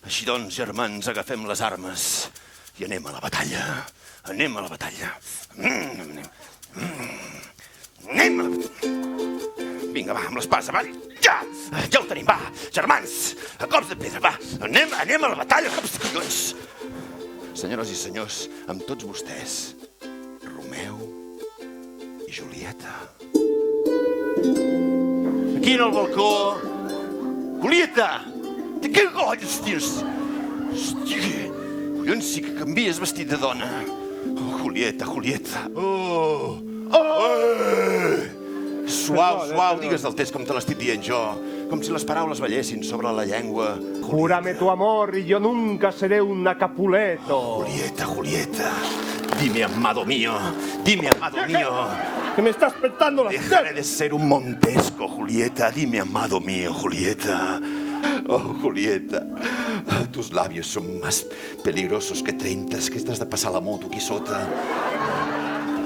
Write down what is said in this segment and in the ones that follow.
Així doncs, germans, agafem les armes i anem a la batalla. Anem a la batalla. Anem a la batalla. Vinga, va, amb l'espasa, va. Ja ho tenim, va. Germans, a cops de pedra, va. Anem a la batalla, cops de collons. Senyores i senyors, amb tots vostès, Romeu i Julieta. Aquí en el balcó. Julieta! De què golles tens? Hòstia, collons, sí que canvies vestit de dona. Oh, Julieta. Suau, digues del test com te l'estic dient jo. Com si les paraules ballessin sobre la llengua. Júrame tu amor y yo nunca seré una Capuleto. Julieta. Dime, amado mío. Que me estás petando las Dejaré de ser un Montesco, Julieta. Dime, amado mío, Julieta. Oh, Julieta. Tus labios son más peligrosos que 30. Es que estás de pasar la moto aquí sota.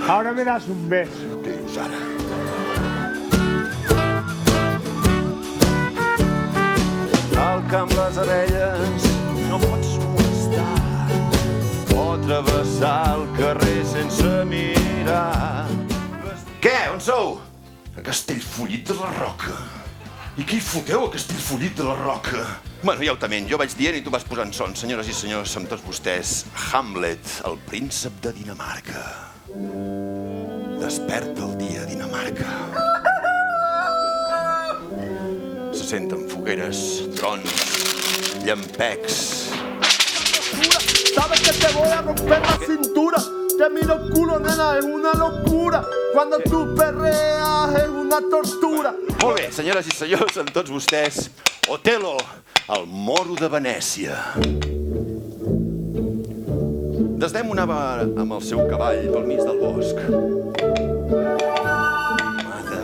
Ahora me das un beso. Què dius ara? Al camp les abelles no pots molestar o travessar el carrer sense mirar. Què? On sou? A Castellfollit de la Roca. I què hi foteu a Castellfollit de la Roca? Bueno, ja ho tamén, jo vaig dient i tu vas posant son. Senyores i senyors, amb tots vostès, Hamlet, el príncep de Dinamarca. Desperta el dia a Dinamarca. Se senten fogueres, trons, llampecs. Sabes que te voy a romper la cintura. Que mi culo, nena, es una locura. Cuando tú perreas es una tortura. Molt bé, senyores i senyors, amb tots vostès, Otelo, el moro de Venècia. Desdèmona va amb el seu cavall pel mig del bosc.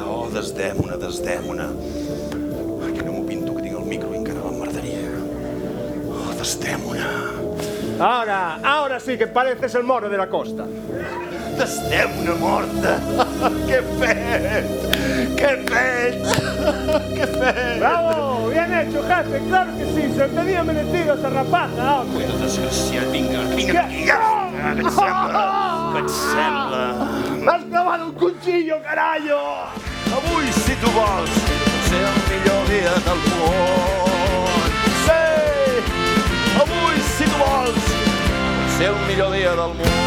Oh, Desdèmona. Ai, que no m'ho pinto, que tinc el micro i encara l'emmerdaria. Oh, Desdèmona. Ahora sí que pareces el moro de la costa. Desdèmona morta. Què fet! ¡Bravo! ¡Bien hecho, jefe! ¡Claro que sí! ¡Se tenía merecido esa rapaza, hombre! Bueno, desgraciat, vinga aquí, ja! Què et sembla? ¡Has clavado un cuchillo, carajo! Avui, si tu vols, ser el millor dia del món. Sí! Avui, si tu vols, ser el millor dia del món.